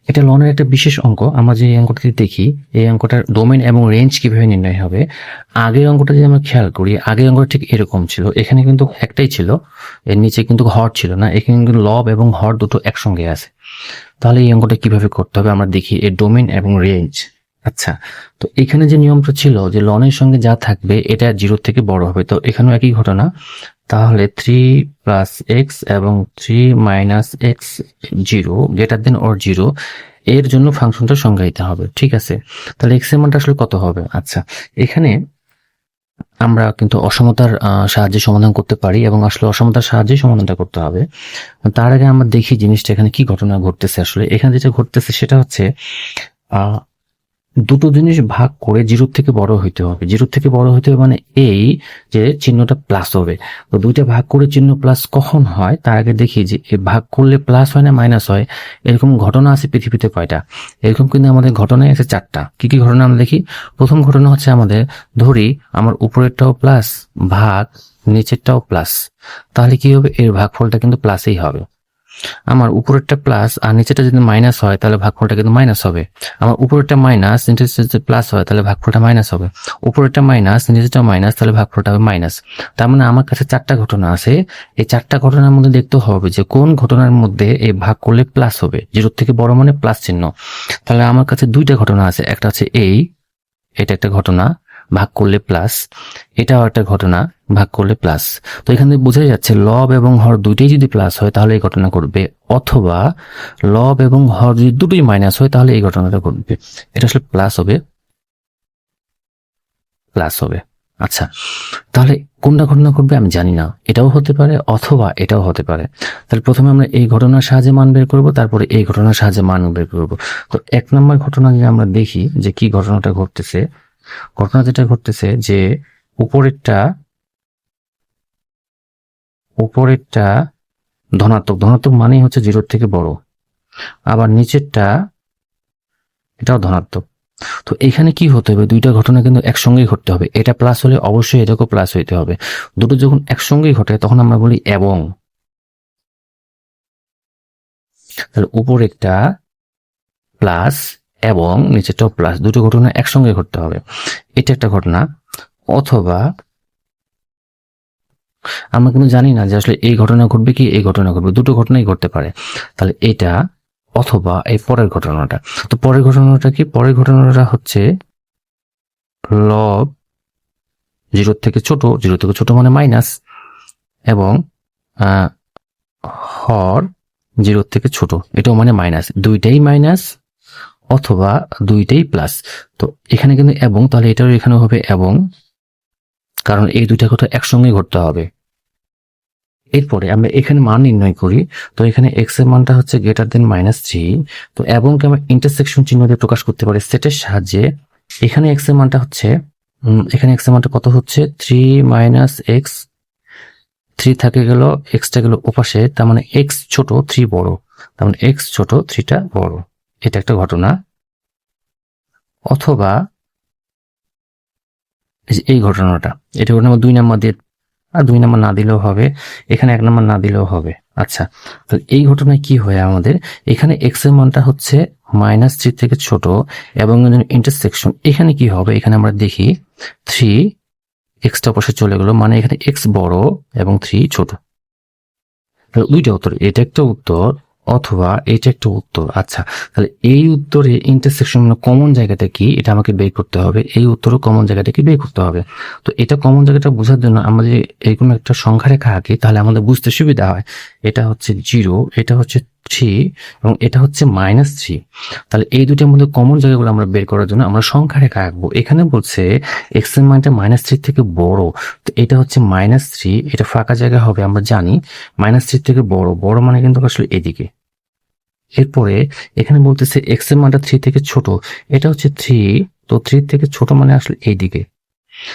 এটা লনের একটা বিশেষ অঙ্ক। আমরা যে অঙ্কটাতে দেখি, এই অঙ্কটার ডোমেন এবং রেঞ্জ কিভাবে নির্ণয় হবে। আগের অঙ্কটা যদি আমরা খেয়াল করি, আগের অঙ্কটা ঠিক এরকম ছিল। এখানে কিন্তু একটাই ছিল, এর নিচে কিন্তু হর ছিল না। এখানে কিন্তু লব এবং হর দুটো একসঙ্গে আছে। তাহলে এই অঙ্কটা কিভাবে করতে হবে আমরা দেখি, এর ডোমেন এবং রেঞ্জ। আচ্ছা, তো এখানে যে নিয়মটা ছিল যে লনের সঙ্গে যা থাকবে এটা 0 থেকে বড় হবে, তো এখানেও একই ঘটনা। তাহলে 3 প্লাস এক্স এবং 3 minus x 0 greater than or 0 এর জন্য ফাংশনটা সংজ্ঞায়িত হবে। ঠিক আছে, তাহলে এক্স এর মানটা আসলে কত হবে? আচ্ছা, এখানে আমরা কিন্তু অসমতার সাহায্যে সমাধান করতে পারি, এবং আসলে অসমতার সাহায্যে সমাধানটা করতে হবে। তার আগে আমরা দেখি জিনিসটা এখানে কি ঘটনা ঘটতেছে। আসলে এখানে যেটা ঘটতেছে সেটা হচ্ছে দুটো জিনিস ভাগ করে 0 থেকে বড় হইতে হবে। 0 থেকে বড় হইতে হবে মানে এই যে চিহ্নটা প্লাস হবে। তো দুইটা ভাগ করে চিহ্ন প্লাস কখন হয় তার আগে দেখি যে ভাগ করলে প্লাস হয় না মাইনাস হয়। এরকম ঘটনা আছে পৃথিবীতে কয়টা? এরকম কিন্তু আমাদের ঘটনায় আছে 4টা। কি কি ঘটনা আমরা দেখি? প্রথম ঘটনা হচ্ছে, আমাদের ধরি আমার উপরেরটাও প্লাস ভাগ নিচেরটাও প্লাস, তাহলে কি হবে? এর ভাগফলটা কিন্তু প্লাসই হবে। আমার উপরেরটা প্লাস আর নিচেরটা যদি মাইনাস হয় তাহলে ভাগফলটা কিন্তু মাইনাস হবে। আমার উপরেরটা মাইনাস নিচেরটা যদি প্লাস হয় তাহলে ভাগফলটা মাইনাস হবে। উপরেরটা মাইনাস নিচেরটা মাইনাস তাহলে ভাগফলটা হবে মাইনাস। তার মানে আমার কাছে 4টা ঘটনা আছে। এই 4টা ঘটনার মধ্যে দেখতে হবে যে কোন ঘটনার মধ্যে এই ভাগ করলে প্লাস হবে। 0 থেকে বড় মানে প্লাস চিহ্ন। তাহলে আমার কাছে 2টা ঘটনা আছে। একটা হচ্ছে এটা একটা ঘটনা, ভাগ করলে প্লাস। এটাও একটা ঘটনা, ভাগ করলে প্লাস। তো এখানে বোঝা যাচ্ছে লব এবং হর দুইটাই যদি প্লাস হয় তাহলে এই ঘটনা ঘটবে, অথবা লব এবং হর যদি দুটোই মাইনাস হয় তাহলে এই ঘটনাটা ঘটবে। এটা আসলে প্লাস হবে, প্লাস হবে। আচ্ছা, তাহলে কোনটা ঘটনা ঘটবে আমি জানি না। এটাও হতে পারে অথবা এটাও হতে পারে। তাহলে প্রথমে আমরা এই ঘটনার সাহায্যে মান বের করব, তারপরে এই ঘটনার সাহায্যে মান বের করব। তো 1 নম্বর ঘটনা যে আমরা দেখি যে কি ঘটনাটা ঘটতেছে। ঘটনা যেটা ঘটতেছে যে উপরেরটা উপরেরটা ধনাত্মক। ধনাত্মক মানেই হচ্ছে 0 থেকে বড়। আবার নিচেরটা এটাও ধনাত্মক। তো এখানে কি হতে হবে? দুইটা ঘটনা কিন্তু একসঙ্গেই ঘটতে হবে। এটা প্লাস হলে অবশ্যই এটাকেও প্লাস হইতে হবে। দুটো যখন একসঙ্গেই ঘটে তখন আমরা বলি এবং। তাহলে উপরেরটা প্লাস এবং নিচেরটাও প্লাস, দুটো ঘটনা একসঙ্গে ঘটতে হবে। এটা একটা ঘটনা। অথবা আমরা কিন্তু জানি না যে আসলে এই ঘটনা ঘটবে কি এই ঘটনা ঘটবে, দুটো ঘটনাই ঘটতে পারে। তাহলে এটা অথবা এই পরের ঘটনাটা। তো পরের ঘটনাটা কি? পরের ঘটনাটা হচ্ছে লব 0 থেকে ছোট, 0 থেকে ছোট মানে মাইনাস, এবং হর 0 থেকে ছোট, এটাও মানে মাইনাস। দুইটাই মাইনাস অথবা দুইটাই প্লাস। তো এখানে কিন্তু এবং, তাহলে এটাও এখানে হবে এবং, কারণ এই দুইটা কথা একসঙ্গে ঘটতে হবে। এরপরে আমরা এখানে মান নির্ণয় করি। তো এখানে এক্স এর মানটা হচ্ছে গ্রেটার দেন -3। তো এবংকে আমরা ইন্টারসেকশন চিহ্ন দিয়ে প্রকাশ করতে পারি সেটের সাহায্যে। এখানে এক্স এর মানটা হচ্ছে এখানে এক্স এর মানটা কত হচ্ছে? 3 মাইনাস এক্স। 3 থাকে গেল, এক্সটা গেল ওপাশে, তার মানে এক্স ছোট 3 বড়, তার মানে এক্স ছোট 3টা বড়। এটা একটা ঘটনা। অথবা এই ঘটনাটা, এটা ঘটনা 2 নাম্বার দিয়ে, আর 2 নাম্বার না দিলেও হবে, এখানে 1 নাম্বার না দিলেও হবে। আচ্ছা, তাহলে এই ঘটনায় কি হয় আমাদের? এখানে এক্স এর মানটা হচ্ছে -3 থেকে ছোট, এবং ইন্টারসেকশন এখানে কি হবে? এখানে আমরা দেখি 3 এক্সটা পাশে চলে গেল, মানে এখানে এক্স বড় এবং 3 ছোট। তাহলে দুইটা উত্তর, এটা একটা উত্তর অথবা এটা একটা উত্তর। আচ্ছা, তাহলে এই উত্তরে ইন্টারসেকশন মানে কমন জায়গাটা কি এটা আমাকে বের করতে হবে। এই উত্তরও কমন জায়গাটা কি বের করতে হবে। তো এটা কমন জায়গাটা বোঝার জন্য আমরা যদি এরকম একটা সংখ্যা রেখা আঁকি তাহলে আমাদের বুঝতে সুবিধা হয়। এটা হচ্ছে 0, এটা হচ্ছে 3 এবং এটা হচ্ছে -3। তাহলে এই দুইটার মধ্যে কমন জায়গাগুলো আমরা বের করার জন্য আমরা সংখ্যা রেখা আঁকবো। এখানে বলছে এক্স এর মানটা -3 থেকে বড়, তো এটা হচ্ছে -3, এটা ফাঁকা জায়গা হবে আমরা জানি। -3 থেকে বড়, বড় মানে কিন্তু আসলে এদিকে। এরপরে এখানে বলতেছে এক্স এর মানটা 3 থেকে ছোট, এটা হচ্ছে 3, তো 3 থেকে ছোট মানে আসলে এইদিকে।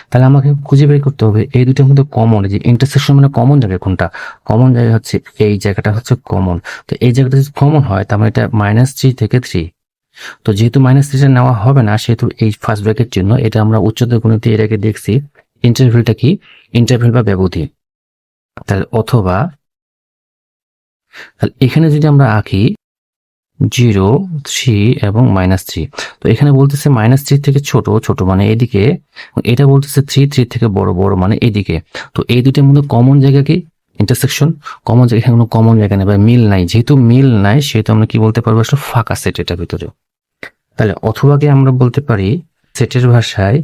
তাহলে আমাকে খুঁজে বের করতে হবে এই দুটোর মধ্যে কমন, যে ইন্টারসেকশন মানে কমন জায়গা কোনটা। কমন জায়গা হচ্ছে এই জায়গাটা হচ্ছে কমন। তো এই জায়গাটা যদি কমন হয় তার মানে এটা -3 থেকে 3। তো যেহেতু -3টা নেওয়া হবে না সেহেতু এই ফার্স্ট ব্র্যাকেট চিহ্ন, এটা আমরা উচ্চতর গণিতে এর আগে দেখছি। ইন্টারভ্যালটা কি? ইন্টারভ্যাল বা ব্যবধি। তাহলে অথবা, তাহলে এখানে যদি আমরা আঁকি 0, 3 এবং -3। তো এখানে বলতেছে -3 থেকে ছোট ছোট মানে এদিকে, এটা বলতেছে 3 থেকে বড় বড় মানে এদিকে। তো এই দুটোর মধ্যে কমন জায়গা কি? ইন্টারসেকশন। কমন জায়গা, এখানে কোনো কমন জায়গা নেই বা মিল নাই। যেহেতু মিল নাই সেহেতু আমরা কি বলতে পারবো, আসলে ফাঁকা সেট এটার ভিতরে। তাহলে অথবা কি আমরা বলতে পারি সেটের ভাষায়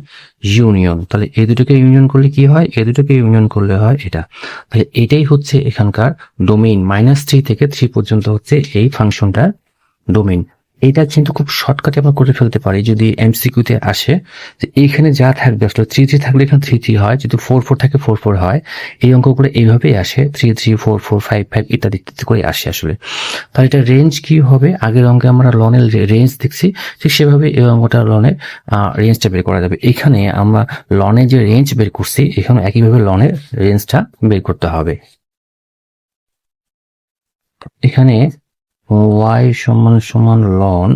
ইউনিয়ন। তাহলে এই দুটোকে ইউনিয়ন করলে কি হয়? এই দুটোকে ইউনিয়ন করলে হয় এটা। তাহলে এটাই হচ্ছে এখানকার ডোমেইন। -3 থেকে 3 পর্যন্ত হচ্ছে এই ফাংশনটার ডোমেইন। এটা কিন্তু খুব শর্টকাটে আমরা করে ফেলতে পারি যদি এমসিকিউতে আসে যে এইখানে যা থাকবে, আসলে 3 থাকলে এখানে 3 হয়, যদি 4 থাকে 4 হয়। এই অঙ্কগুলো এইভাবেই আসে, 3 4 4 5 5 ইত্যাদি ইত্যাদি করে আসে আসলে। তাহলে এটা রেঞ্জ কি হবে? আগের অঙ্কে আমরা লনের রেঞ্জ দেখছি, ঠিক সেভাবে এই অঙ্কটা লনের রেঞ্জটা বের করা যাবে। এখানে আমরা লনের যে রেঞ্জ বের করছি, এখানে একইভাবে লনের রেঞ্জটা বের করতে হবে। এখানে y সমান সমান ln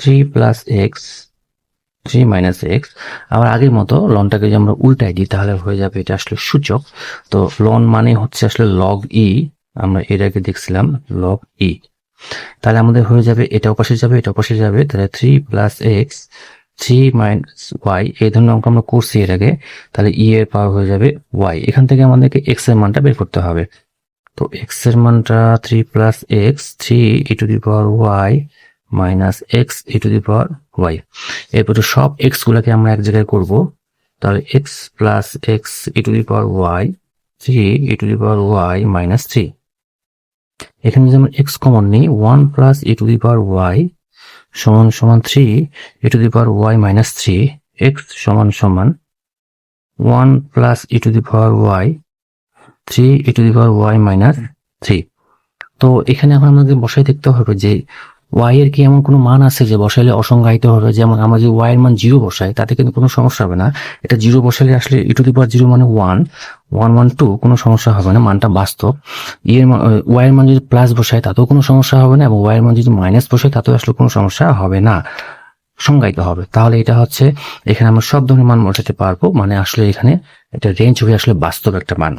3 plus x 3 minus x. আবার আগের মতো লনটাকে যদি আমরা উল্টাই দিই তাহলে হয়ে যাবে এটা আসলে সূচক। তো লন মানে হচ্ছে আসলে লগ ই, আমরা এর আগে দেখছিলাম লগ ই। তাহলে আমাদের হয়ে যাবে এটাও পাশে যাবে এটাও পাশে যাবে, তাহলে 3 প্লাস এক্স 3 মাইনাস ওয়াই, এই ধরনের অঙ্ক আমরা করছি এর আগে। তাহলে ই এর পাওয়ার হয়ে যাবে ওয়াই। এখান থেকে আমাদেরকে এক্স এর মানটা বের করতে হবে। তো এক্স এর মানটা 3 plus x 3 e to the power y minus x e to the power y. এরপরে সব এক্স গুলাকে আমরা এক জায়গায় করব। তাহলে x plus x e to the power y 3 e to the power y minus 3। এখানে যদি আমরা এক্স কমন নিই, 1 plus e to the power y সমান সমান 3 e to the power y minus 3। X সমান সমান 1 plus e to the power y 3 e to the power y minus 3। তো এখানে এখন আমাদের বসাই দেখতে হবে যে ওয়াই এর কি এমন কোনো মান আছে যে বসাইলে অসংজ্ঞায়িত হবে। যেমন আমরা যদি ওয়াই এর মান 0 বসাই তাতে কিন্তু কোনো সমস্যা হবে না। এটা 0 বসালে আসলে ই টু দি পাওয়ার 0 মানে 1 1 1 2 কোনো সমস্যা হবে না, মানটা বাস্তব। ওয়াই এর মান যদি প্লাস বসাই তাতেও কোনো সমস্যা হবে না, এবং ওয়াই এর মান যদি মাইনাস বসাই তাতেও আসলে কোনো সমস্যা হবে না, সংজ্ঞায়িত হবে। তাহলে এটা হচ্ছে এখানে আমরা সব ধরনের মান বসাতে পারবো, মানে আসলে এখানে এটা রেঞ্জ হবে আসলে বাস্তব একটা মান।